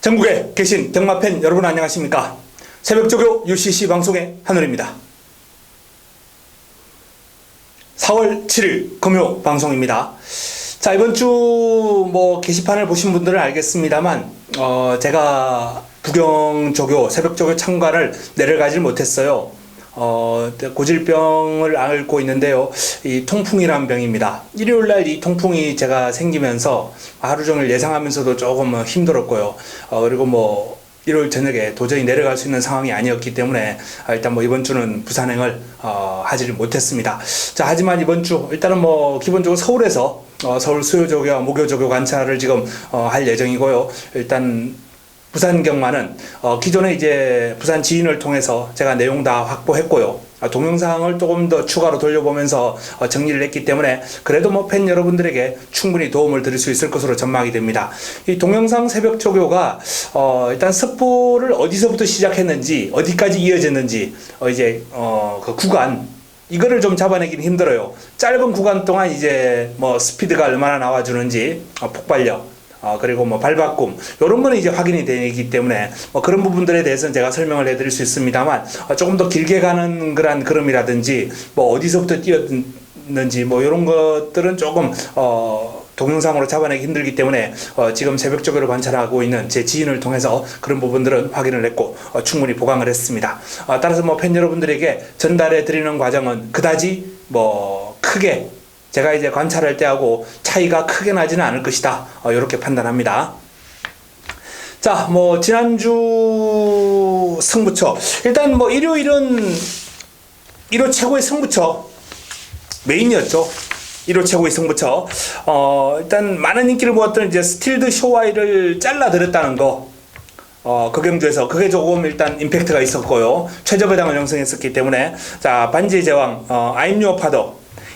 전국에 계신 덕마팬 여러분 안녕하십니까? 새벽조교 UCC 방송의 한울입니다. 4월 7일 금요 방송입니다. 자, 이번 주 게시판을 보신 분들은 알겠습니다만 제가 부경조교 새벽조교 참관을 내려가질 못했어요. 고질병을 앓고 있는데요. 이 통풍이란 병입니다. 일요일날 이 통풍이 제가 생기면서 하루 종일 예상하면서도 조금 힘들었고요. 그리고 일요일 저녁에 도저히 내려갈 수 있는 상황이 아니었기 때문에 일단 이번 주는 부산행을 하지를 못했습니다. 자, 하지만 이번 주 일단은 기본적으로 서울에서 서울 수요조교와 모교조교 관찰을 지금 할 예정이고요. 일단 부산 경마는 기존에 이제 부산 지인을 통해서 제가 내용 다 확보했고요. 동영상을 조금 더 추가로 돌려보면서 정리를 했기 때문에 그래도 팬 여러분들에게 충분히 도움을 드릴 수 있을 것으로 전망이 됩니다. 이 동영상 새벽 조교가 일단 습보를 어디서부터 시작했는지 어디까지 이어졌는지 그 구간 이거를 좀 잡아내기는 힘들어요. 짧은 구간 동안 이제 스피드가 얼마나 나와주는지 폭발력 그리고 발바꿈 이런 거는 이제 확인이 되기 때문에 그런 부분들에 대해서는 제가 설명을 해드릴 수 있습니다만 조금 더 길게 가는 그런 걸음이라든지 어디서부터 뛰었는지 이런 것들은 조금 동영상으로 잡아내기 힘들기 때문에 지금 새벽조교를 관찰하고 있는 제 지인을 통해서 그런 부분들은 확인을 했고 충분히 보강을 했습니다. 따라서 팬 여러분들에게 전달해 드리는 과정은 그다지 크게 제가 이제 관찰할 때하고 차이가 크게 나지는 않을 것이다. 이렇게 판단합니다. 자, 지난주 승부처. 일단 일요일은 1호 최고의 승부처 메인이었죠. 1호 최고의 승부처. 일단 많은 인기를 모았던 이제 스틸드 쇼와이를 잘라드렸다는 거. 그 경주에서 그게 조금 일단 임팩트가 있었고요. 최저배당을 형성했었기 때문에. 자, 반지의 제왕, I'm your father.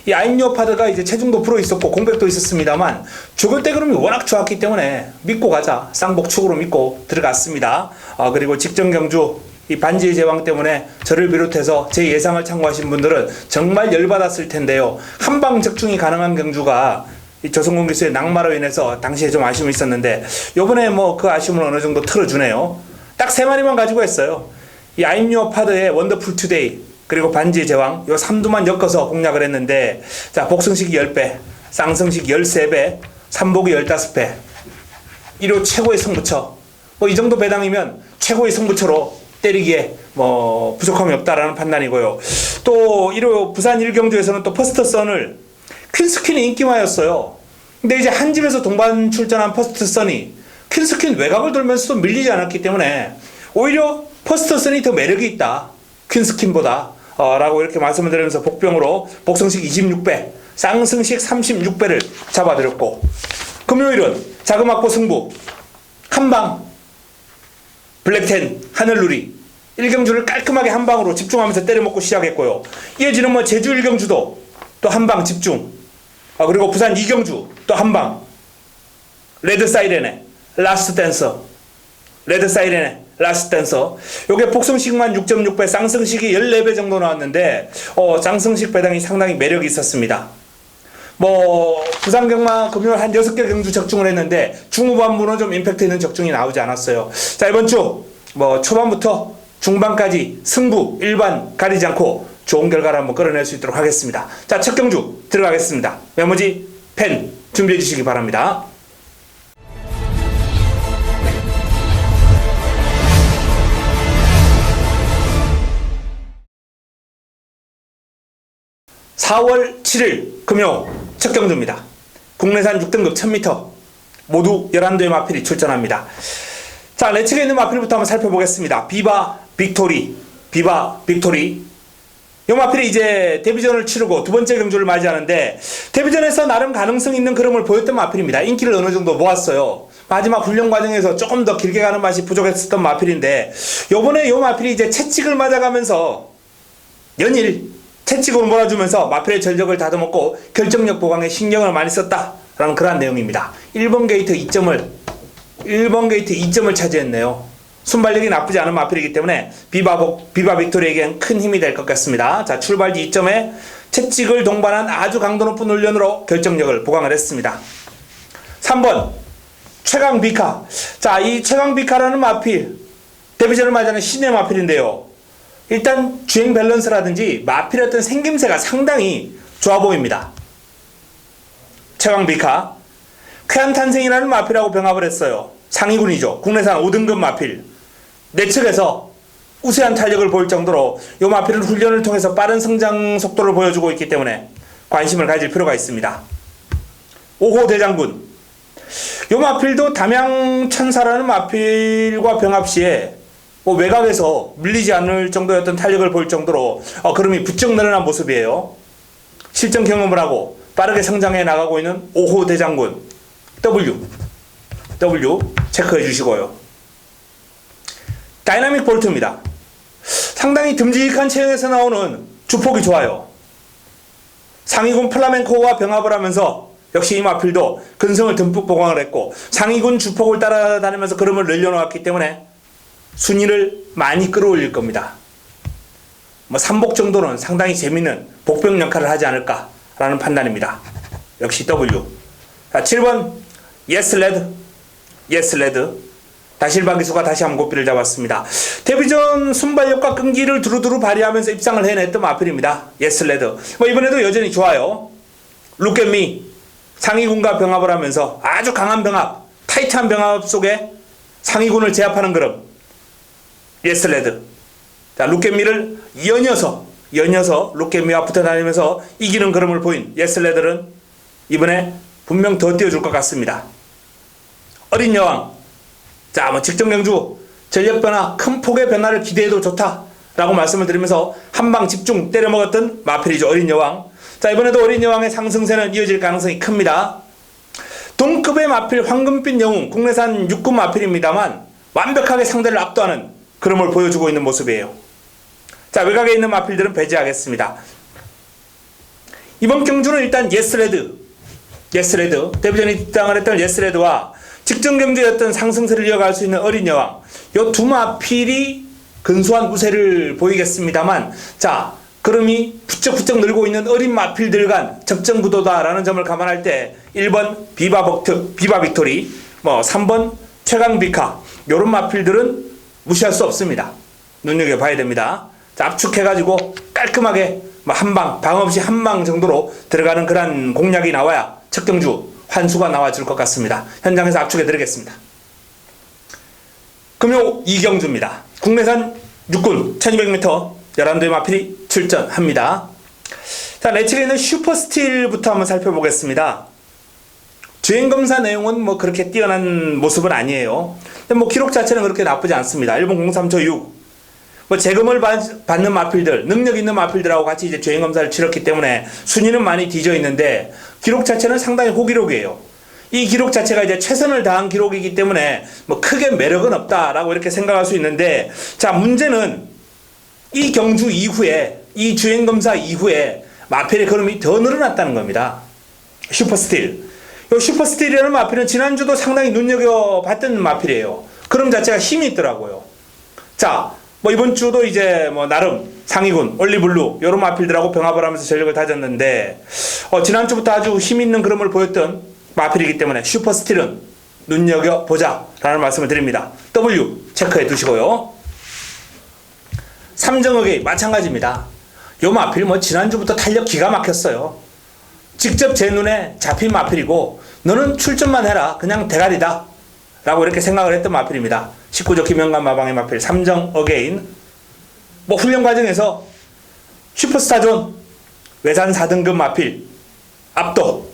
이 I'm your father가 이제 체중도 풀어 있었고 공백도 있었습니다만 조교대 그름이 워낙 좋았기 때문에 믿고 가자. 쌍복축으로 믿고 들어갔습니다. 그리고 직전 경주 이 반지의 제왕 때문에 저를 비롯해서 제 예상을 참고하신 분들은 정말 열받았을 텐데요. 한방 적중이 가능한 경주가 이 조성공 교수의 낙마로 인해서 당시에 좀 아쉬움이 있었는데 요번에 그 아쉬움을 어느 정도 털어주네요. 딱 3마리만 가지고 했어요. 이 I'm your father의 원더풀 투데이 그리고 반지의 제왕 요 3두만 엮어서 공략을 했는데 자, 복승식이 10배, 쌍승식이 13배, 삼복이 15배 1호 최고의 승부처 이 정도 배당이면 최고의 승부처로 때리기에 부족함이 없다라는 판단이고요. 또 1호 부산 1경주에서는 또 퍼스트 선을 퀸스퀸이 인기마였어요. 근데 이제 한 집에서 동반 출전한 퍼스트 선이 퀸스퀸 외곽을 돌면서도 밀리지 않았기 때문에 오히려 퍼스트 선이 더 매력이 있다. 퀸스퀸보다 라고 이렇게 말씀을 드리면서 복병으로 복성식 26배, 쌍승식 36배를 잡아드렸고 금요일은 자금확보 승부 한방 블랙텐 하늘누리 1경주를 깔끔하게 한방으로 집중하면서 때려먹고 시작했고요. 이어지는 제주 1경주도 또 한방 집중 그리고 부산 2경주 또 한방 레드 사이렌의 라스트 댄서 레드 사이렌의 라스트 댄서 요게 복성식만 6.6배 쌍승식이 14배 정도 나왔는데 쌍승식 배당이 상당히 매력이 있었습니다. 부산 경마 금요일 한 6개 경주 적중을 했는데 중후반부는 좀 임팩트 있는 적중이 나오지 않았어요. 자, 이번 주 초반부터 중반까지 승부 일반 가리지 않고 좋은 결과를 한번 끌어낼 수 있도록 하겠습니다. 자, 첫 경주 들어가겠습니다. 메모지 펜 준비해 주시기 바랍니다. (4월 7일) 금요 첫 경주입니다. 국내산 6등급 1000m 모두 11도의 마필이 출전합니다. 자, 레츠에 있는 마필부터 한번 살펴보겠습니다. 비바 빅토리 이 마필이 이제 데뷔전을 치르고 두 번째 경주를 맞이하는데 데뷔전에서 나름 가능성 있는 그림을 보였던 마필입니다. 인기를 어느 정도 모았어요. 마지막 훈련 과정에서 조금 더 길게 가는 맛이 부족했었던 마필인데 요번에 요 마필이 이제 채찍을 맞아가면서 연일 채찍으로 몰아주면서 마필의 전력을 다듬었고 결정력 보강에 신경을 많이 썼다라는 그러한 내용입니다. 1번 게이트 2점을 차지했네요. 순발력이 나쁘지 않은 마필이기 때문에 비바 빅토리에겐 큰 힘이 될 것 같습니다. 자, 출발지 2점에 채찍을 동반한 아주 강도 높은 훈련으로 결정력을 보강을 했습니다. 3번 최강 비카. 자, 이 최강 비카라는 마필, 데뷔전을 맞이하는 신의 마필인데요. 일단 주행 밸런스라든지 마필의 어떤 생김새가 상당히 좋아 보입니다. 최강 비카. 쾌한 탄생이라는 마필하고 병합을 했어요. 상위군이죠. 국내산 5등급 마필. 내측에서 우세한 탄력을 보일 정도로 이 마필은 훈련을 통해서 빠른 성장 속도를 보여주고 있기 때문에 관심을 가질 필요가 있습니다. 5호 대장군. 이 마필도 담양천사라는 마필과 병합 시에 외곽에서 밀리지 않을 정도의 어떤 탄력을 보일 정도로 걸음이 부쩍 늘어난 모습이에요. 실전 경험을 하고 빠르게 성장해 나가고 있는 5호 대장군. W 체크해 주시고요. 다이나믹 볼트입니다. 상당히 듬직한 체형에서 나오는 주폭이 좋아요. 상위군 플라멘코와 병합을 하면서 역시 이 마필도 근성을 듬뿍 보강을 했고 상위군 주폭을 따라다니면서 걸음을 늘려놓았기 때문에 순위를 많이 끌어올릴 겁니다. 3복 정도는 상당히 재밌는 복병 역할을 하지 않을까라는 판단입니다. 역시 W. 자, 7번 예스 레드. 다실바 기수가 다시 한번 고삐를 잡았습니다. 데뷔전 순발력과 끈기를 두루두루 발휘하면서 입상을 해냈던 마필입니다. 예스 레드. 이번에도 여전히 좋아요. Look at me. 상위군과 병합을 하면서 아주 강한 병합, 타이트한 병합 속에 상위군을 제압하는 걸음. 예스 레드. 자, Look at me를 연이어서 Look at me와 붙어 다니면서 이기는 걸음을 보인 예스 레드는 이번에 분명 더 띄워줄 것 같습니다. 어린 여왕. 자, 직전 경주 전력 변화, 큰 폭의 변화를 기대해도 좋다라고 말씀을 드리면서 한방 집중 때려먹었던 마필이죠. 어린 여왕. 자, 이번에도 어린 여왕의 상승세는 이어질 가능성이 큽니다. 동급의 마필 황금빛 영웅, 국내산 6군 마필입니다만 완벽하게 상대를 압도하는 그림을 보여주고 있는 모습이에요. 자, 외곽에 있는 마필들은 배제하겠습니다. 이번 경주는 일단 예스레드. 데뷔전에 입장을 했던 예스레드와 직전 경주였던 상승세를 이어갈 수 있는 어린 여왕. 요 두 마필이 근소한 우세를 보이겠습니다만, 자, 걸음이 부쩍부쩍 늘고 있는 어린 마필들 간 적정 구도다라는 점을 감안할 때 1번 비바 빅토리, 3번 최강 비카, 요런 마필들은 무시할 수 없습니다. 눈여겨봐야 됩니다. 자, 압축해가지고 깔끔하게 방 없이 한 방 정도로 들어가는 그런 공략이 나와야 첫 경주 환수가 나와줄 것 같습니다. 현장에서 압축해드리겠습니다. 금요 2경주입니다. 국내산 6군 1200m 11대의 마필이 출전합니다. 자, 내측에 있는 슈퍼스틸부터 한번 살펴보겠습니다. 주행검사 내용은 그렇게 뛰어난 모습은 아니에요. 근데 기록 자체는 그렇게 나쁘지 않습니다. 1분 03초 6. 재검을 받는 마필들, 능력 있는 마필들하고 같이 이제 주행검사를 치렀기 때문에 순위는 많이 뒤져 있는데 기록 자체는 상당히 호기록이에요. 이 기록 자체가 이제 최선을 다한 기록이기 때문에 크게 매력은 없다라고 이렇게 생각할 수 있는데, 자, 문제는 이 경주 이후에, 이 주행검사 이후에 마필의 걸음이 더 늘어났다는 겁니다. 슈퍼스틸. 이 슈퍼스틸이라는 마필은 지난주도 상당히 눈여겨봤던 마필이에요. 걸음 자체가 힘이 있더라고요. 자, 이번 주도 이제 나름 상위군, 올리블루 요런 마필들하고 병합을 하면서 전력을 다졌는데 지난주부터 아주 힘있는 그림을 보였던 마필이기 때문에 슈퍼스틸은 눈여겨보자 라는 말씀을 드립니다. W 체크해 두시고요. 삼정역이 마찬가지입니다. 요 마필 지난주부터 탄력 기가 막혔어요. 직접 제 눈에 잡힌 마필이고 너는 출전만 해라, 그냥 대가리다 라고 이렇게 생각을 했던 마필입니다. 19조 김영관 마방의 마필 삼정 어게인. 훈련 과정에서 슈퍼스타존 외산 4등급 마필 압도,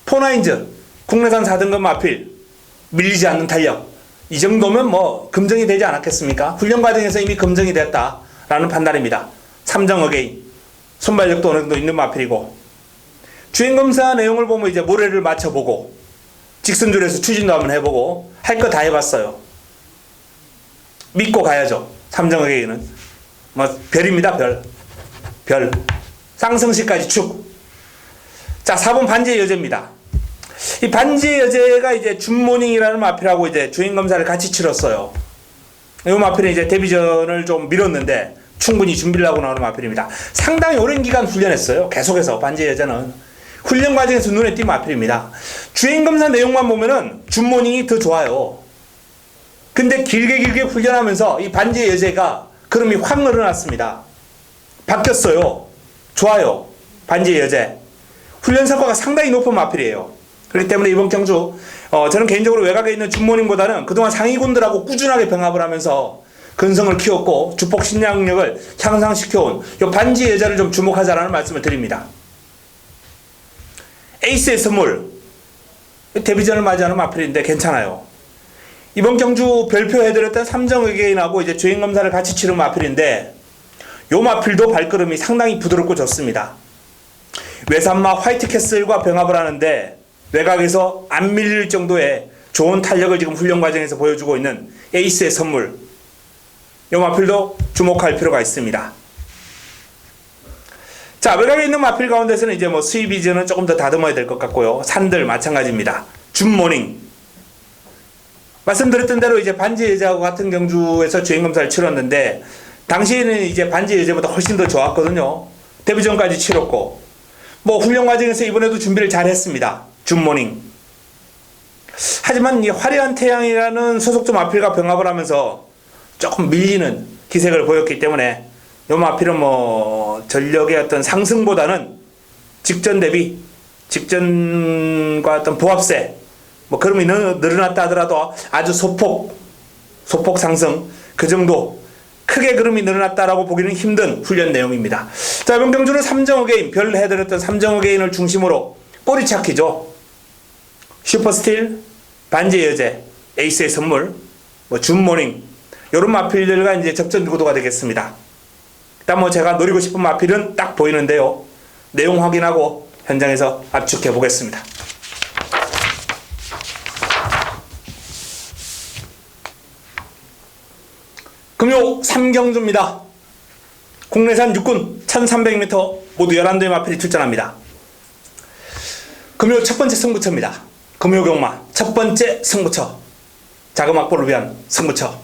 포나인즈 국내산 4등급 마필 밀리지 않는 탄력, 이 정도면 검증이 되지 않았겠습니까? 훈련 과정에서 이미 검증이 됐다라는 판단입니다. 삼정 어게인. 순발력도 어느 정도 있는 마필이고, 주행검사 내용을 보면 이제 모래를 맞춰보고 직선줄에서 추진도 한번 해보고 할 거 다 해봤어요. 믿고 가야죠. 삼정어게인은 별입니다. 별. 쌍성시까지 축. 자, 4번 반지의 여제입니다. 이 반지의 여제가 이제 준모닝이라는 마필하고 이제 주행검사를 같이 치렀어요. 이 마필은 이제 데뷔전을 좀 미뤘는데 충분히 준비를 하고 나오는 마필입니다. 상당히 오랜 기간 훈련했어요. 계속해서 반지의 여제는 훈련 과정에서 눈에 띈 마필입니다. 주행검사 내용만 보면은 줌모닝이 더 좋아요. 근데 길게 훈련하면서 이 반지의 여제가 그름이 확 늘어났습니다. 바뀌었어요. 좋아요. 반지의 여제. 훈련 성과가 상당히 높은 마필이에요. 그렇기 때문에 이번 경주 저는 개인적으로 외곽에 있는 줌모닝보다는 그동안 상위군들하고 꾸준하게 병합을 하면서 근성을 키웠고 주폭 신장력을 향상시켜온 이 반지의 여자를 좀 주목하자라는 말씀을 드립니다. 에이스의 선물. 데뷔전을 맞이하는 마필인데 괜찮아요. 이번 경주 별표해드렸던 삼정의개인하고 이제 주행검사를 같이 치른 마필인데 요 마필도 발걸음이 상당히 부드럽고 좋습니다. 외산마 화이트캐슬과 병합을 하는데 외곽에서 안 밀릴 정도의 좋은 탄력을 지금 훈련 과정에서 보여주고 있는 에이스의 선물. 요 마필도 주목할 필요가 있습니다. 자, 외곽에 있는 마필 가운데서는 이제 뭐 스위비즈는 조금 더 다듬어야 될 것 같고요. 산들 마찬가지입니다. 줌모닝. 말씀드렸던 대로 이제 반지의 여자하고 같은 경주에서 주행검사를 치렀는데 당시에는 이제 반지의 여자보다 훨씬 더 좋았거든요. 데뷔전까지 치렀고 뭐 훈련 과정에서 이번에도 준비를 잘 했습니다. 줌모닝. 하지만 이 화려한 태양이라는 소속조 마필과 병합을 하면서 조금 밀리는 기색을 보였기 때문에 요 마필은 뭐 전력의 어떤 상승보다는 직전 대비 직전과 어떤 보합세 뭐 그름이 늘어났다 하더라도 아주 소폭 상승 그 정도 크게 그름이 늘어났다라고 보기는 힘든 훈련 내용입니다. 자, 이번 경주는 삼정어게인 별 해드렸던 삼정어게인을 중심으로 꼬리차키죠. 슈퍼스틸, 반지의 여제, 에이스의 선물, 뭐 줌모닝 이런 마필들과 이제 접전 구도가 되겠습니다. 일단 뭐 제가 노리고 싶은 마필은 딱 보이는데요. 내용 확인하고 현장에서 압축해 보겠습니다. 금요 3경주입니다. 국내산 육군 1300m 모두 11대의 마필이 출전합니다. 금요 첫 번째 승부처입니다. 금요 경마 첫 번째 승부처. 자금 확보를 위한 승부처.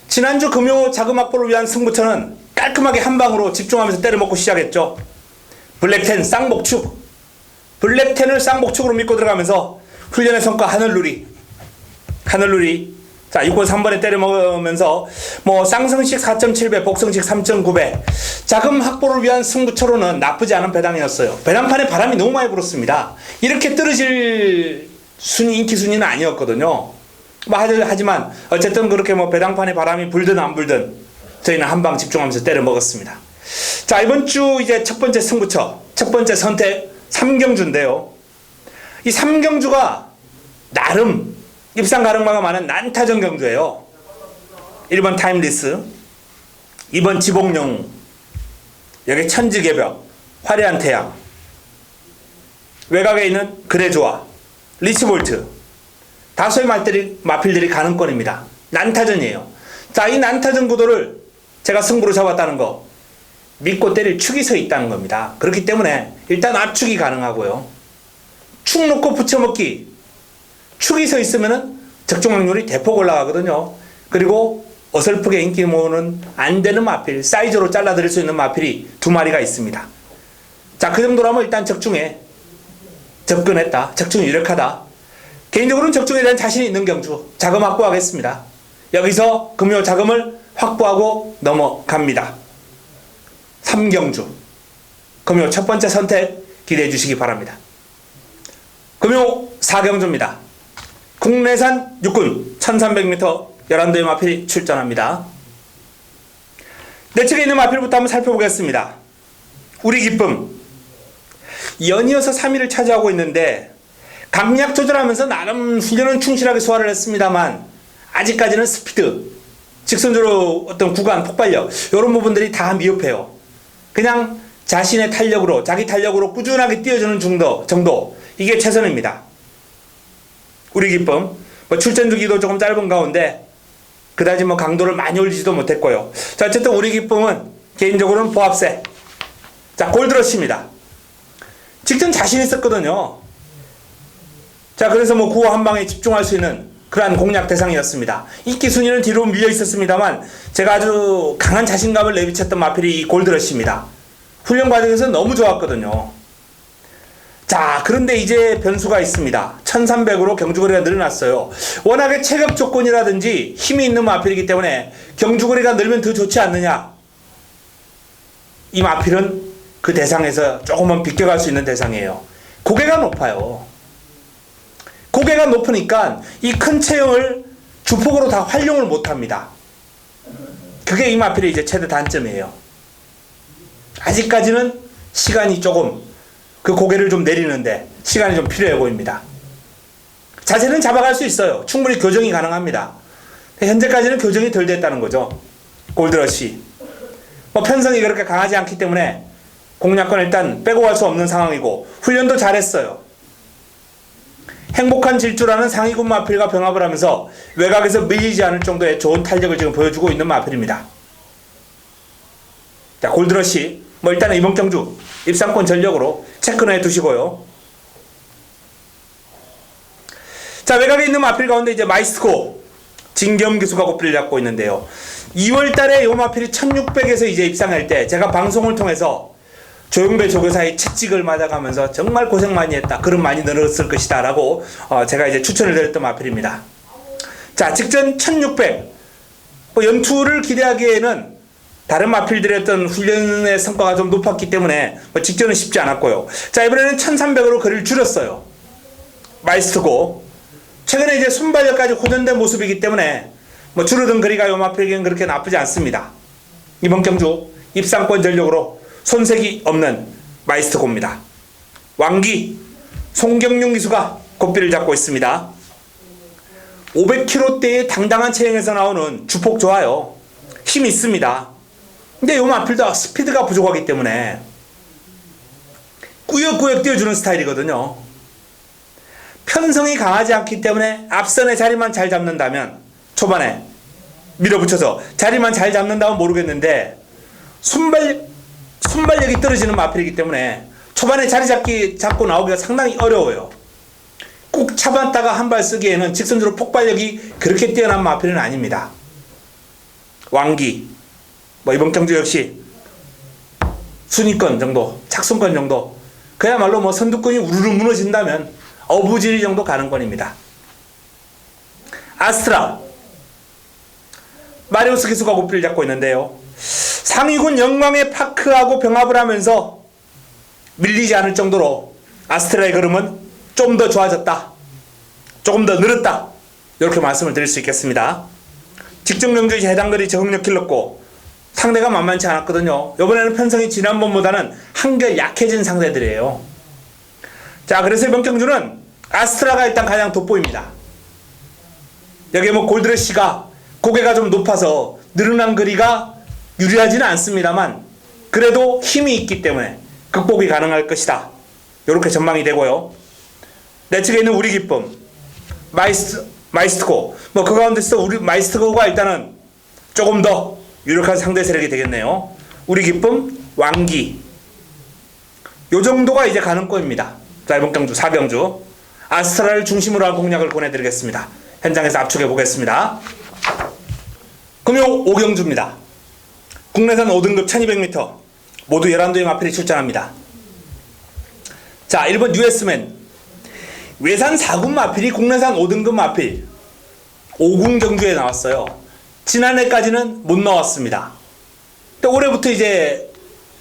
지난주 금요 자금 확보를 위한 승부처는 깔끔하게 한 방으로 집중하면서 때려먹고 시작했죠. 블랙10 쌍복축. 블랙10을 쌍복축으로 믿고 들어가면서 훈련의 성과 하늘누리. 자, 6번 3번에 때려먹으면서 뭐 쌍승식 4.7배, 복승식 3.9배. 자금 확보를 위한 승부처로는 나쁘지 않은 배당이었어요. 배당판에 바람이 너무 많이 불었습니다. 이렇게 떨어질 인기 순위는 아니었거든요. 하지만 어쨌든 그렇게 뭐 배당판에 바람이 불든 안 불든 저희는 한 방 집중하면서 때려먹었습니다. 자, 이번 주 이제 첫 번째 승부처, 첫 번째 선택 3경주인데요. 이 3경주가 나름 입상 가능마가 많은 난타전 경주예요. 1번 타임리스, 2번 지복영웅, 여기 천지개벽, 화려한 태양, 외곽에 있는 그래조아, 리치볼트, 다소의 마필들이 가능권입니다. 난타전이에요. 자, 이 난타전 구도를 제가 승부로 잡았다는 거 믿고 때릴 축이 서 있다는 겁니다. 그렇기 때문에 일단 압축이 가능하고요. 축 놓고 붙여먹기. 축이 서 있으면은 적중 확률이 대폭 올라가거든요. 그리고 어설프게 인기 모으는 안 되는 마필, 사이즈로 잘라드릴 수 있는 마필이 두 마리가 있습니다. 자, 그 정도라면 일단 적중에 접근했다. 적중이 유력하다. 개인적으로는 적중에 대한 자신이 있는 경주. 자금 확보하겠습니다. 여기서 금요 자금을 확보하고 넘어갑니다. 3경주. 금요 첫 번째 선택 기대해 주시기 바랍니다. 금요 4경주입니다. 국내산 육군 1300m 11대의 마필이 출전합니다. 내 측에 있는 마필부터 한번 살펴보겠습니다. 우리 기쁨. 연이어서 3위를 차지하고 있는데 강약 조절하면서 나름 훈련은 충실하게 소화를 했습니다만 아직까지는 스피드, 직선적으로 어떤 구간, 폭발력 이런 부분들이 다 미흡해요. 그냥 자신의 탄력으로, 자기 탄력으로 꾸준하게 뛰어주는 정도 이게 최선입니다. 우리 기쁨, 뭐 출전 주기도 조금 짧은 가운데 그다지 뭐 강도를 많이 올리지도 못했고요. 자, 어쨌든 우리 기쁨은 개인적으로는 보합세. 자, 골드러시입니다. 직전 자신 있었거든요. 자, 그래서 뭐 구호 한 방에 집중할 수 있는 그러한 공략 대상이었습니다. 인기 순위는 뒤로 밀려 있었습니다만 제가 아주 강한 자신감을 내비쳤던 마필이 이 골드러시입니다. 훈련 과정에서 너무 좋았거든요. 자, 그런데 이제 변수가 있습니다. 1300으로 경주거리가 늘어났어요. 워낙에 체격 조건이라든지 힘이 있는 마필이기 때문에 경주거리가 늘면 더 좋지 않느냐. 이 마필은 그 대상에서 조금은 비껴갈 수 있는 대상이에요. 고개가 높아요. 고개가 높으니까 이 큰 체형을 주폭으로 다 활용을 못합니다. 그게 이 마필의 이제 최대 단점이에요. 아직까지는 시간이 조금 그 고개를 좀 내리는데 시간이 좀 필요해 보입니다. 자세는 잡아갈 수 있어요. 충분히 교정이 가능합니다. 현재까지는 교정이 덜 됐다는 거죠. 골드러시. 편성이 그렇게 강하지 않기 때문에 공략권 일단 빼고 갈 수 없는 상황이고 훈련도 잘했어요. 행복한 질주라는 상위군 마필과 병합을 하면서 외곽에서 밀리지 않을 정도의 좋은 탄력을 지금 보여주고 있는 마필입니다. 자, 골드러시. 일단은 이번 경주 입상권 전력으로 체크해 두시고요. 자, 외곽에 있는 마필 가운데 이제 마이스코 진겸 기수가 고삐를 잡고 있는데요. 2월 달에 요 마필이 1600에서 이제 입상할 때 제가 방송을 통해서 조용배 조교사의 채찍을 맞아가면서 정말 고생 많이 했다. 그럼 많이 늘었을 것이다. 라고 제가 이제 추천을 드렸던 마필입니다. 자, 직전 1600. 연투를 기대하기에는 다른 마필들의 어떤 훈련의 성과가 좀 높았기 때문에 직전은 쉽지 않았고요. 자, 이번에는 1300으로 거리를 줄였어요. 마이스트고. 최근에 이제 순발력까지 호전된 모습이기 때문에 줄어든 거리가 요 마필에게는 그렇게 나쁘지 않습니다. 이번 경주 입상권 전력으로 손색이 없는 마이스트고입니다. 왕기 송경용 기수가 고삐를 잡고 있습니다. 500kg대의 당당한 체형에서 나오는 주폭 좋아요. 힘이 있습니다. 근데 요 마필도 스피드가 부족하기 때문에 꾸역꾸역 뛰어주는 스타일이거든요. 편성이 강하지 않기 때문에 앞선의 자리만 잘 잡는다면 초반에 밀어붙여서 자리만 잘 잡는다면 모르겠는데 순발력이 떨어지는 마필이기 때문에 초반에 자리 잡고 나오기가 상당히 어려워요. 꾹 참았다가 한 발 쓰기에는 직선주로 폭발력이 그렇게 뛰어난 마필은 아닙니다. 왕기 이번 경주 역시 순위권 정도, 착순권 정도, 그야말로 선두권이 우르르 무너진다면 어부지리 정도 가는 권입니다. 아스트라 마리오스 기수가 고삐를 잡고 있는데요. 상위군 영광의 파크하고 병합을 하면서 밀리지 않을 정도로 아스트라의 걸음은 좀 더 좋아졌다. 조금 더 늘었다. 이렇게 말씀을 드릴 수 있겠습니다. 직전 경주에 해당거리 적응력 길렀고 상대가 만만치 않았거든요. 이번에는 편성이 지난번보다는 한결 약해진 상대들이에요. 자, 그래서 이번 경주는 아스트라가 일단 가장 돋보입니다. 여기 골드러시가 고개가 좀 높아서 늘어난 거리가 유리하지는 않습니다만 그래도 힘이 있기 때문에 극복이 가능할 것이다. 이렇게 전망이 되고요. 내 측에 있는 우리 기쁨 마이스트코 그 가운데서 우리 마이스트코가 일단은 조금 더 유력한 상대 세력이 되겠네요. 우리 기쁨 왕기 요 정도가 이제 가능권입니다. 자, 이번 경주 4경주 아스트라를 중심으로 한 공략을 보내드리겠습니다. 현장에서 압축해 보겠습니다. 금요 5경주입니다. 국내산 5등급 1200m 모두 11도의 마필이 출전합니다. 자, 1번 US맨 외산 4군 마필이 국내산 5등급 마필 5군 경주에 나왔어요. 지난해까지는 못 나왔습니다. 또 올해부터 이제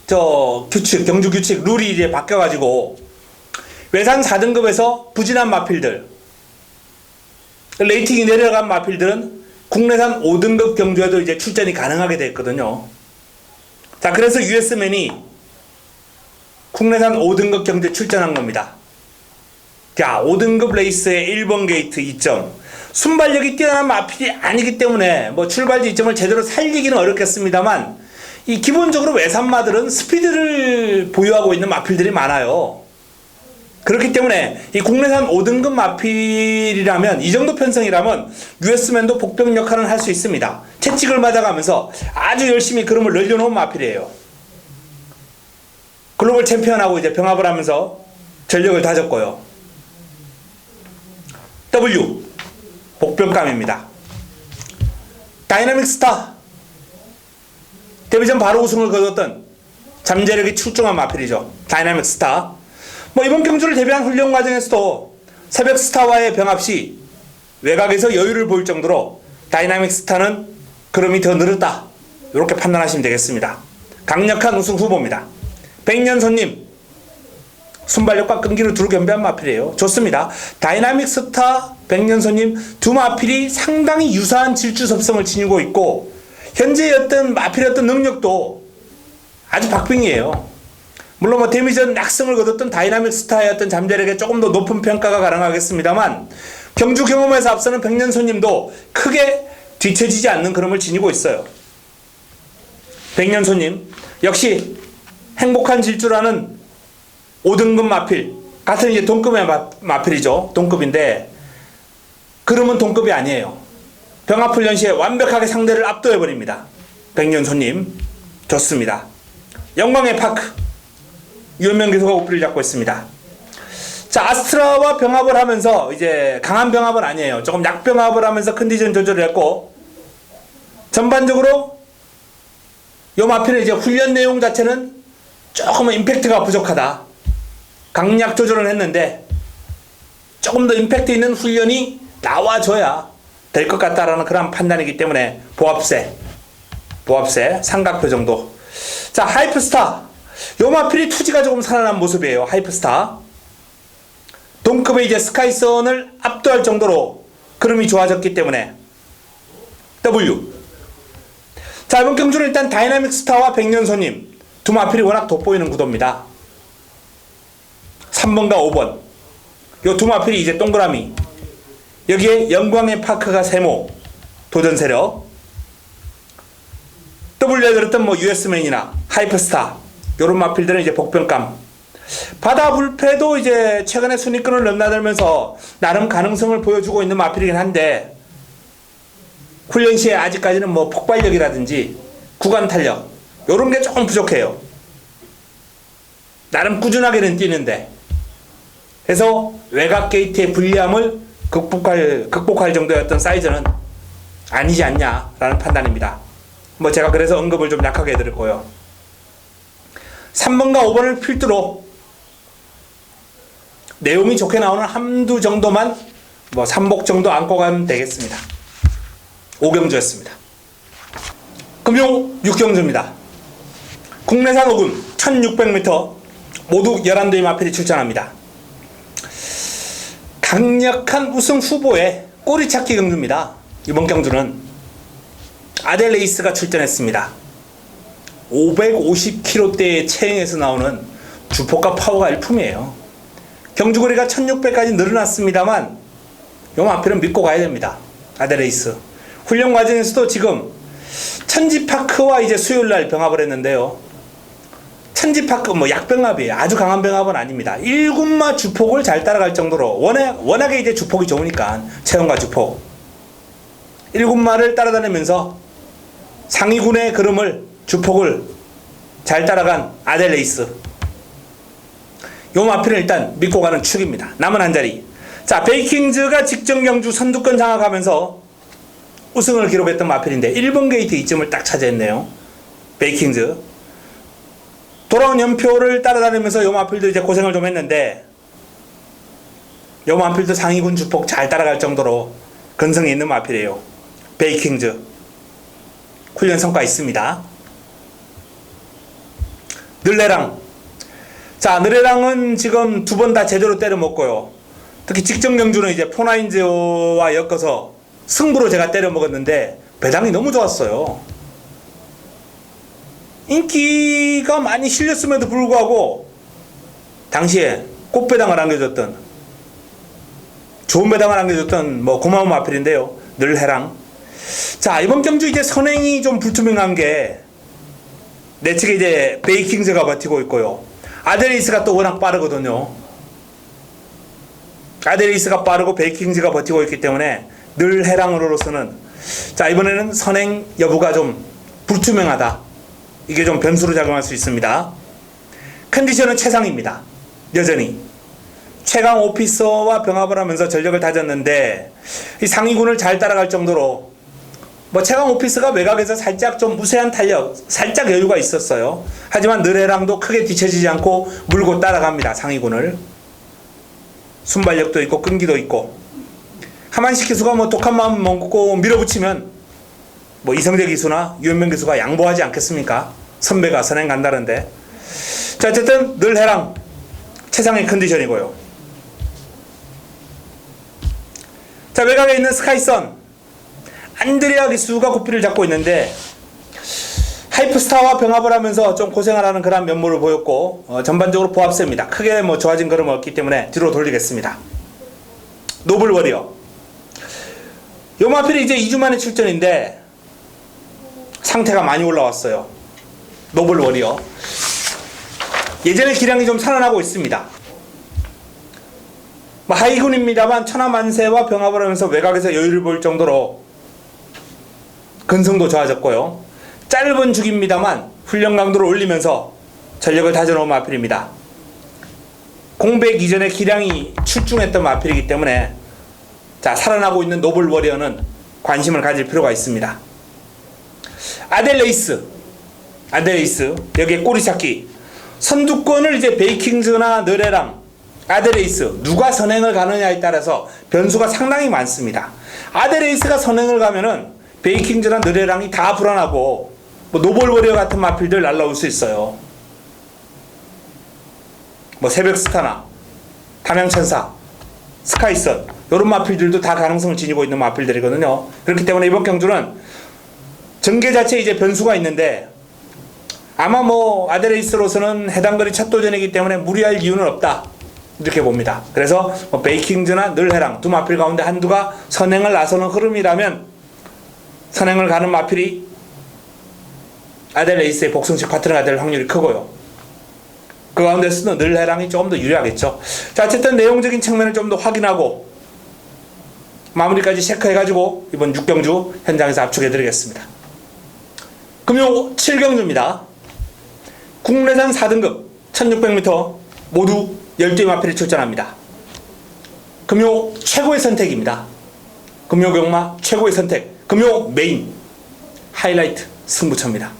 경주 규칙 룰이 이제 바뀌어가지고 외산 4등급에서 부진한 마필들 레이팅이 내려간 마필들은 국내산 5등급 경주에도 이제 출전이 가능하게 됐거든요. 자, 그래서 US맨이 국내산 5등급 경주에 출전한 겁니다. 자, 5등급 레이스의 1번 게이트 2점. 순발력이 뛰어난 마필이 아니기 때문에 출발지 2점을 제대로 살리기는 어렵겠습니다만 이 기본적으로 외산마들은 스피드를 보유하고 있는 마필들이 많아요. 그렇기 때문에 이 국내산 5등급 마필이라면 이 정도 편성이라면 US맨도 복병 역할은 할 수 있습니다. 채찍을 맞아가면서 아주 열심히 걸음을 늘려놓은 마필이에요. 글로벌 챔피언하고 이제 병합을 하면서 전력을 다졌고요. W 복병감입니다. 다이나믹 스타 데뷔전 바로 우승을 거뒀던 잠재력이 출중한 마필이죠. 다이나믹 스타 뭐 이번 경주를 대비한 훈련 과정에서도 새벽 스타와의 병합 시 외곽에서 여유를 보일 정도로 다이나믹 스타는 걸음이 더 늘었다, 이렇게 판단하시면 되겠습니다. 강력한 우승 후보입니다. 백년손님 순발력과 끈기를 두루 겸비한 마필이에요. 좋습니다. 다이나믹 스타, 백년손님 두 마필이 상당히 유사한 질주섭성을 지니고 있고 현재의 어떤 마필의 어떤 능력도 아주 박빙이에요. 물론 뭐 데미전 낙승을 거뒀던 다이나믹 스타의 어떤 잠재력에 조금 더 높은 평가가 가능하겠습니다만 경주 경험에서 앞서는 백년손님도 크게 뒤처지지 않는 그림을 지니고 있어요. 백년손님 역시 행복한 질주라는 5등급 마필, 같은 이제 동급의 마필이죠. 동급인데 그러면 동급이 아니에요. 병합훈련 시에 완벽하게 상대를 압도해버립니다. 백년손님 좋습니다. 영광의 파크 유현명 기수가 우피를 잡고 있습니다. 자, 아스트라와 병합을 하면서 이제 강한 병합은 아니에요. 조금 약병합을 하면서 컨디션 조절을 했고 전반적으로 이 마필의 이제 훈련 내용 자체는 조금은 임팩트가 부족하다. 강약 조절을 했는데 조금 더 임팩트 있는 훈련이 나와줘야 될 것 같다라는 그런 판단이기 때문에 보합세 삼각표 정도. 자, 하이프스타 요 마필이 투지가 조금 살아난 모습이에요. 하이프스타 동급의 이제 스카이선을 압도할 정도로 그림이 좋아졌기 때문에 W. 자, 이번 경주는 일단 다이나믹 스타와 백년손님 두 마필이 워낙 돋보이는 구도입니다. 3번과 5번 요 두 마필이 이제 동그라미, 여기에 영광의 파크가 세모 도전 세력, W에 들었던 뭐 US맨이나 하이퍼스타 요런 마필들은 이제 복병감. 바다 불패도 이제 최근에 순위권을 넘나들면서 나름 가능성을 보여주고 있는 마필이긴 한데 훈련 시에 아직까지는 뭐 폭발력이라든지 구간 탄력 요런 게 조금 부족해요. 나름 꾸준하게는 뛰는데 그래서 외곽 게이트의 불리함을 극복할 정도의 어떤 사이즈는 아니지 않냐라는 판단입니다. 뭐 제가 그래서 언급을 좀 약하게 해드릴 거예요. 3번과 5번을 필두로 내용이 좋게 나오는 한두 정도만 뭐 3복 정도 안고 가면 되겠습니다. 5경주였습니다. 금용 6경주입니다. 국내산 5금 1600m 모두 11대의 마필이 출전합니다. 강력한 우승 후보의 꼬리찾기 경주입니다. 이번 경주는 아델레이스가 출전했습니다. 550kg대의 체형에서 나오는 주폭과 파워가 일품이에요. 경주거리가 1600까지 늘어났습니다만 요 마필은 믿고 가야 됩니다. 아델레이스 훈련 과정에서도 지금 천지파크와 이제 수요일날 병합을 했는데요. 천지파크 뭐 약병합이에요. 아주 강한 병합은 아닙니다. 1군마 주폭을 잘 따라갈 정도로 워낙에 이제 주폭이 좋으니까 체형과 주폭 1군마를 따라다니면서 상위군의 걸음을 주폭을 잘 따라간 아델레이스 요 마필은 일단 믿고 가는 축입니다. 남은 한 자리. 자, 베이킹즈가 직전 경주 선두권 장악하면서 우승을 기록했던 마필인데 1번 게이트 이점을 딱 차지했네요. 베이킹즈 돌아온 연표를 따라다니면서 요 마필도 이제 고생을 좀 했는데 요 마필도 상위군 주폭 잘 따라갈 정도로 근성이 있는 마필이에요. 베이킹즈 훈련 성과 있습니다. 늘레랑. 자, 늘레랑은 지금 두 번 다 제대로 때려 먹고요. 특히 직전 경주는 이제 포나인즈와 엮어서 승부로 제가 때려 먹었는데 배당이 너무 좋았어요. 인기가 많이 실렸음에도 불구하고 당시에 꽃배당을 안겨줬던 좋은 배당을 안겨줬던 뭐 고마운 마필인데요. 늘해랑. 자, 이번 경주 이제 선행이 좀 불투명한 게 내 측에 이제 베이킹즈가 버티고 있고요. 아델레이스가 또 워낙 빠르거든요. 아델레이스가 빠르고 베이킹즈가 버티고 있기 때문에 늘해랑으로서는 자, 이번에는 선행 여부가 좀 불투명하다. 이게 좀 변수로 작용할 수 있습니다. 컨디션은 최상입니다. 여전히 최강 오피서와 병합을 하면서 전력을 다졌는데 이 상위군을 잘 따라갈 정도로 뭐 채광 오피스가 외곽에서 살짝 좀 무세한 탄력, 살짝 여유가 있었어요. 하지만 느레랑도 크게 뒤처지지 않고 물고 따라갑니다. 상위군을. 순발력도 있고 끈기도 있고. 하만식 기수가 뭐 독한 마음 먹고 밀어붙이면 뭐 이성재 기수나 유현명 기수가 양보하지 않겠습니까? 선배가 선행 간다는데. 자, 어쨌든 늘해랑 최상의 컨디션이고요. 자, 외곽에 있는 스카이선 안드레아 기수가 고삐를 잡고 있는데 하이프스타와 병합을 하면서 좀 고생을 하는 그런 면모를 보였고 전반적으로 보합세입니다. 크게 뭐 좋아진 걸음 없기 때문에 뒤로 돌리겠습니다. 노블 워리어 요 마필이 이제 2주 만에 출전인데 상태가 많이 올라왔어요. 노블 워리어 예전에 기량이 좀 살아나고 있습니다. 뭐 하이군입니다만 천하만세와 병합을 하면서 외곽에서 여유를 보일 정도로 근성도 좋아졌고요. 짧은 죽입니다만 훈련 강도를 올리면서 전력을 다져놓은 마필입니다. 공백 이전에 기량이 출중했던 마필이기 때문에 자, 살아나고 있는 노블 워리어는 관심을 가질 필요가 있습니다. 아델레이스 여기에 꼬리 찾기 선두권을 이제 베이킹즈나 느레랑 아델레이스 누가 선행을 가느냐에 따라서 변수가 상당히 많습니다. 아델레이스가 선행을 가면은 베이킹즈나 느레랑이 다 불안하고 뭐 노블 워리어 같은 마필들 날라올 수 있어요. 뭐 새벽스타나 담양천사 스카이선 이런 마필들도 다 가능성을 지니고 있는 마필들이거든요. 그렇기 때문에 이번 경주는 전개 자체에 이제 변수가 있는데 아마 뭐 아델레이스로서는 해당 거리 첫 도전이기 때문에 무리할 이유는 없다 이렇게 봅니다. 그래서 뭐 베이킹즈나 늘해랑 두 마필 가운데 한두가 선행을 나서는 흐름이라면 선행을 가는 마필이 아델레이스의 복승식 파트너가 될 확률이 크고요. 그 가운데서는 늘해랑이 조금 더 유리하겠죠. 자, 어쨌든 내용적인 측면을 좀 더 확인하고 마무리까지 체크해가지고 이번 6경주 현장에서 압축해드리겠습니다. 금요 7경주입니다. 국내산 4등급 1600m 모두 12의 마필이 출전합니다. 금요 최고의 선택입니다. 금요 경마 최고의 선택, 금요 메인 하이라이트 승부처입니다.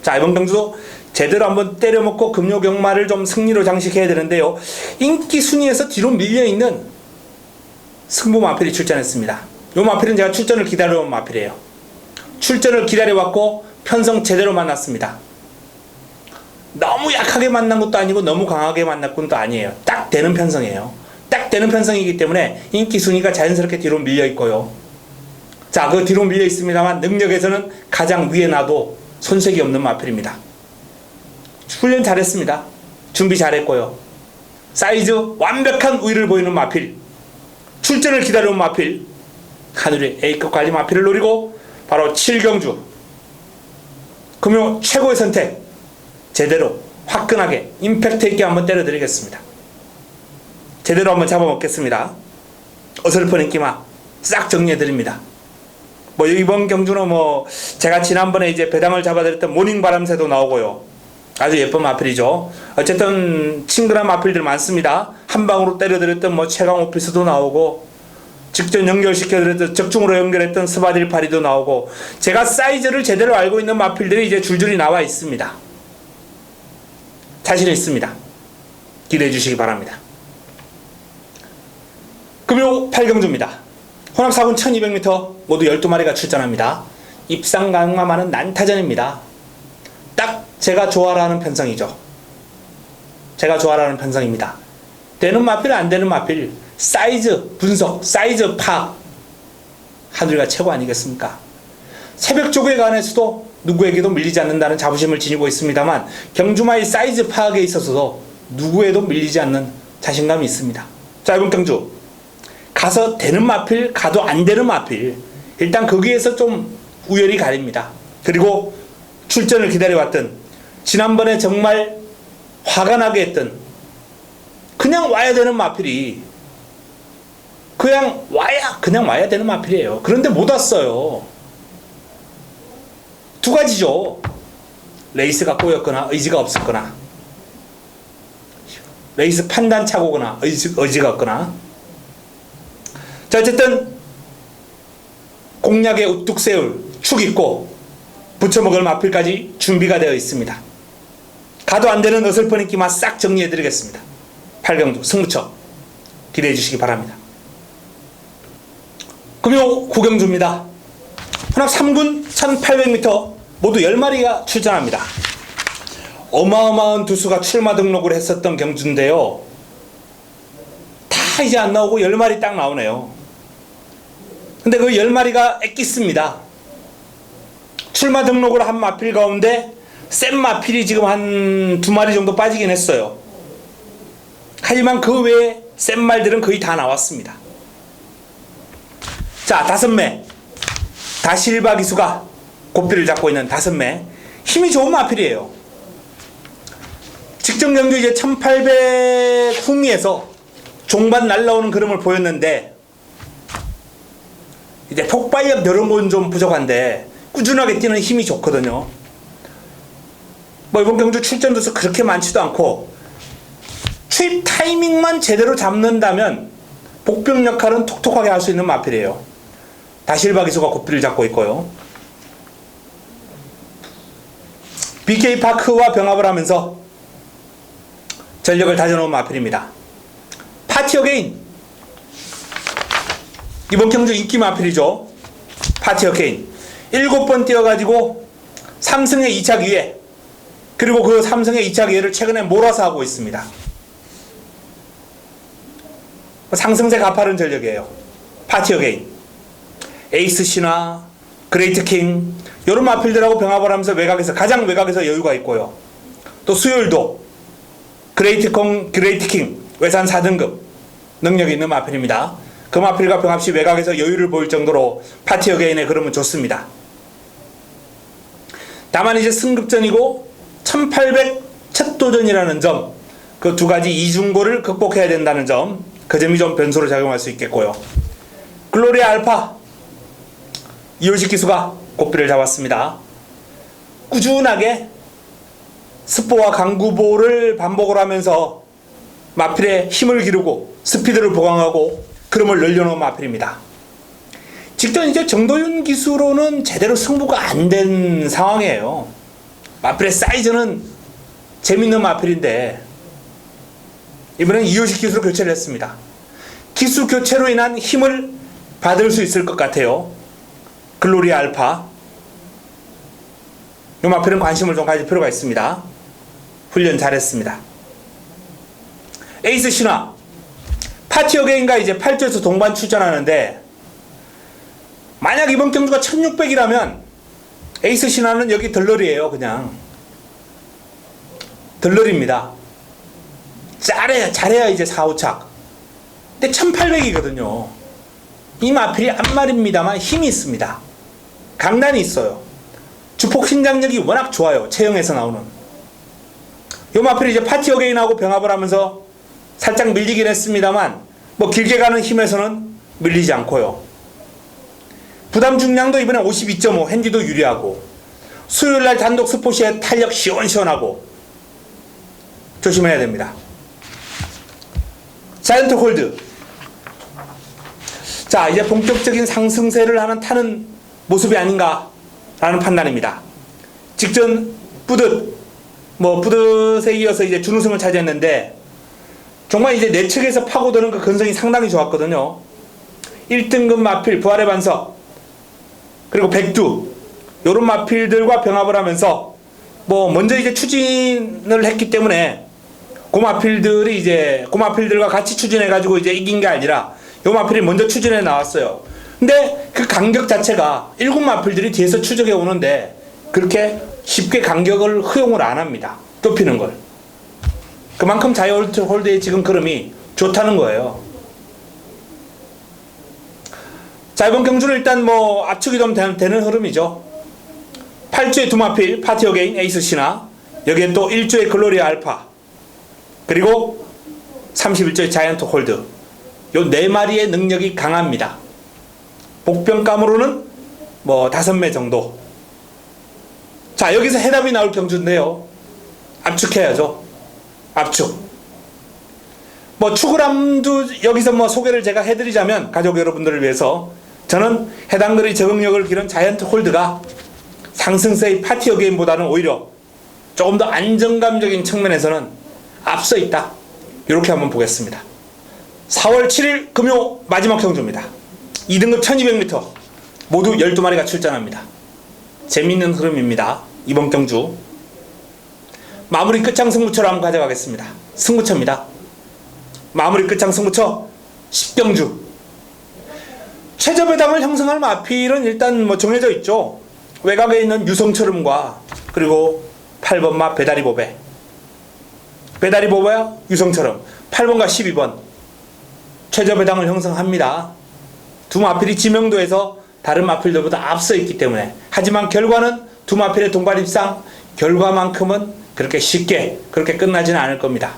자, 이번 경주도 제대로 한번 때려먹고 금요 경마를 좀 승리로 장식해야 되는데요. 인기 순위에서 뒤로 밀려있는 승부 마필이 출전했습니다. 이 마필은 제가 출전을 기다려온 마필이에요. 출전을 기다려왔고 편성 제대로 만났습니다. 너무 약하게 만난 것도 아니고 너무 강하게 만난 것도 아니에요. 딱 되는 편성이에요. 딱 되는 편성이기 때문에 인기 순위가 자연스럽게 뒤로 밀려있고요. 자, 그 뒤로 밀려있습니다만 능력에서는 가장 위에 놔도 손색이 없는 마필입니다. 훈련 잘했습니다. 준비 잘했고요. 사이즈 완벽한 우위를 보이는 마필, 출전을 기다려온 마필, 하늘의 A급 관리 마필을 노리고 바로 7경주 금요 최고의 선택 제대로 화끈하게 임팩트 있게 한번 때려드리겠습니다. 제대로 한번 잡아먹겠습니다. 어설픈 인기마 싹 정리해드립니다. 뭐 이번 경주는 뭐 제가 지난번에 이제 배당을 잡아드렸던 모닝바람새도 나오고요. 아주 예쁜 마필이죠. 어쨌든 친근한 마필들 많습니다. 한 방으로 때려드렸던 뭐 최강 오피스도 나오고 직접 연결시켜드렸던 적중으로 연결했던 스바딜파리도 나오고 제가 사이즈를 제대로 알고 있는 마필들이 이제 줄줄이 나와 있습니다. 자신 있습니다. 기대해 주시기 바랍니다. 금요 8경주입니다. 혼합 4군 1200m 모두 12마리가 출전합니다. 입상 가능만 난타전입니다. 딱 제가 좋아하는 편성이죠. 제가 좋아하는 편성입니다. 되는 마필 안 되는 마필 사이즈 분석 사이즈 파악 하늘이가 최고 아니겠습니까? 새벽 조교에 관해서도 누구에게도 밀리지 않는다는 자부심을 지니고 있습니다만 경주마의 사이즈 파악에 있어서도 누구에도 밀리지 않는 자신감이 있습니다. 자, 이번 경주 가서 되는 마필 가도 안 되는 마필 일단 거기에서 좀 우열이 가립니다. 그리고 출전을 기다려왔던 지난번에 정말 화가 나게 했던 그냥 와야 되는 마필이 그냥 와야 되는 마필이에요. 그런데 못 왔어요. 두 가지죠. 레이스가 꼬였거나 의지가 없었거나 레이스 판단 착오거나 의지가 없거나. 자, 어쨌든 공략에 우뚝 세울 축 있고 부쳐먹을 마필까지 준비가 되어 있습니다. 가도 안 되는 어설픈 인기만 싹 정리해 드리겠습니다. 8경주 승부처 기대해 주시기 바랍니다. 금요 9경주입니다. 혼합 3군 1800m 모두 10마리가 출전합니다. 어마어마한 두수가 출마 등록을 했었던 경주인데요. 다 이제 안 나오고 10마리 딱 나오네요. 근데 그 10마리가 엑기스입니다. 출마 등록을 한 마필 가운데 센 마필이 지금 한 2마리 정도 빠지긴 했어요. 하지만 그 외에 센 말들은 거의 다 나왔습니다. 자, 5매 다실바 기수가 고삐를 잡고 있는 5매 힘이 좋은 마필이에요. 직전 경주 이제 1800 후미에서 종반 날라오는 그림을 보였는데 이제 폭발력 이런 건 좀 부족한데 꾸준하게 뛰는 힘이 좋거든요. 뭐 이번 경주 출전 두수 그렇게 많지도 않고 추입 타이밍만 제대로 잡는다면 복병 역할은 톡톡하게 할 수 있는 마필이에요. 다실바 기수가 고삐를 잡고 있고요. BK 파크와 병합을 하면서 전력을 다져놓은 마필입니다. 파티 어게인 이번 경주 인기 마필이죠. 파티 어게인 7번 뛰어가지고 3승의 2차 기회 그리고 그 3승의 2차 기회를 최근에 몰아서 하고 있습니다. 상승세 가파른 전력이에요. 파티 어게인 에이스 신화 그레이트 킹 이런 마필들하고 병합을 하면서 외곽에서 가장 외곽에서 여유가 있고요. 또 수요일도 그레이트 킹 외산 4등급 능력이 있는 마필입니다. 그 마필과 병합 시 외곽에서 여유를 보일 정도로 파티 어게인의 그림은 좋습니다. 다만 이제 승급전이고 1800 첫 도전이라는 점, 그 두 가지 이중고를 극복해야 된다는 점, 그 점이 좀 변수로 작용할 수 있겠고요. 글로리아 알파 이효식 기수가 고삐를 잡았습니다. 꾸준하게 스포와 강구보를 반복을 하면서 마필의 힘을 기르고 스피드를 보강하고 그름을 늘려놓은 마필입니다. 직전 이제 정도윤 기수로는 제대로 승부가 안 된 상황이에요. 마필의 사이즈는 재밌는 마필인데 이번엔 이효식 기수로 교체를 했습니다. 기수 교체로 인한 힘을 받을 수 있을 것 같아요. 글로리아 알파 이 마필은 관심을 좀 가질 필요가 있습니다. 훈련 잘했습니다. 에이스 신화 파티 어게인과 이제 8조에서 동반 출전하는데 만약 이번 경주가 1600이라면 에이스 신화는 여기 덜러리예요. 그냥 덜러리입니다. 잘해야 이제 4, 5착 근데 1800이거든요. 이 마필이 앞말입니다만 힘이 있습니다. 강단이 있어요. 주폭 신장력이 워낙 좋아요. 체형에서 나오는 이 마필이 이제 파티 어게인하고 병합을 하면서 살짝 밀리긴 했습니다만 뭐 길게 가는 힘에서는 밀리지 않고요. 부담 중량도 이번에 52.5 핸디도 유리하고 수요일날 단독 스포시에 탄력 시원시원하고 조심해야 됩니다. 자이언트 홀드 자 이제 본격적인 상승세를 타는 모습이 아닌가 라는 판단입니다. 직전 부듯에 이어서 이제 준우승을 차지했는데 정말 이제 내측에서 파고드는 그 근성이 상당히 좋았거든요. 1등급 마필 부활의 반석 그리고 백두 요런 마필들과 병합을 하면서 뭐 먼저 이제 추진을 했기 때문에 그 마필들과 같이 추진해 가지고 이제 이긴 게 아니라 요 마필이 먼저 추진해 나왔어요. 근데 그 간격 자체가 1군 마필들이 뒤에서 추적해 오는데 그렇게 쉽게 간격을 허용을 안 합니다. 좁히는 걸. 그만큼 자이언트 홀드의 지금 그림이 좋다는 거예요. 자, 이번 경주는 일단 뭐 압축이 좀 되는 흐름이죠. 8조의 두 마필 파티 어게인 에이스 신화 여기에 또 1조의 글로리아 알파 그리고 31조의 자이언트 홀드 요 4마리의 능력이 강합니다. 복병감으로는 뭐 5매 정도. 자, 여기서 해답이 나올 경주인데요. 압축해야죠. 압축. 뭐 추구람도 여기서 뭐 소개를 제가 해드리자면 가족 여러분들을 위해서 저는 해당 거리 적응력을 기른 자이언트 홀드가 상승세의 파티 어게인보다는 오히려 조금 더 안정감적인 측면에서는 앞서 있다. 이렇게 한번 보겠습니다. 4월 7일 금요 마지막 경주입니다. 2등급 1200m 모두 12마리가 출전합니다. 재미있는 흐름입니다. 이번 경주 마무리 끝장 승부처로 한번 가져가겠습니다. 승부처입니다. 마무리 끝장 승부처 10경주 최저배당을 형성할 마필은 일단 뭐 정해져 있죠. 외곽에 있는 유성철음과 그리고 8번 마 배다리보배, 배다리보배와 유성철음 8번과 12번 최저배당을 형성합니다. 두 마필이 지명도에서 다른 마필들보다 앞서 있기 때문에, 하지만 결과는 두 마필의 동반입상 결과만큼은 그렇게 쉽게 그렇게 끝나지는 않을 겁니다.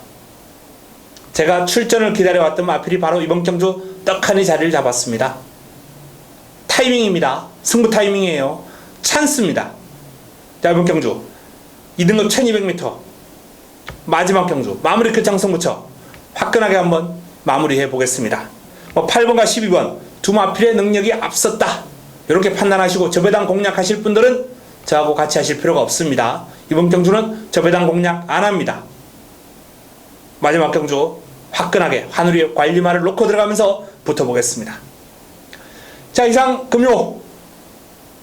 제가 출전을 기다려왔던 마필이 바로 이번 경주 떡하니 자리를 잡았습니다. 타이밍입니다. 승부 타이밍이에요. 찬스입니다. 자, 이번 경주 2등급 1200m 마지막 경주 마무리 끝장 승부처 화끈하게 한번 마무리해 보겠습니다. 8번과 12번 두 마필의 능력이 앞섰다, 이렇게 판단하시고 저배당 공략하실 분들은 저하고 같이 하실 필요가 없습니다. 이번 경주는 저배당 공략 안 합니다. 마지막 경주 화끈하게 환우리의 관리마를 놓고 들어가면서 붙어보겠습니다. 자, 이상 금요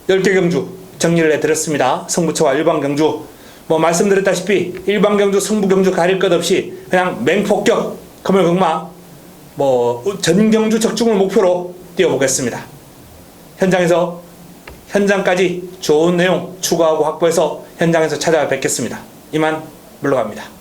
10개 경주 정리를 해드렸습니다. 승부처와 일반 경주 말씀드렸다시피 일반 경주 승부 경주 가릴 것 없이 그냥 맹폭격 금요극마 전경주 적중을 목표로 뛰어보겠습니다. 현장까지 좋은 내용 추가하고 확보해서 현장에서 찾아뵙겠습니다. 이만 물러갑니다.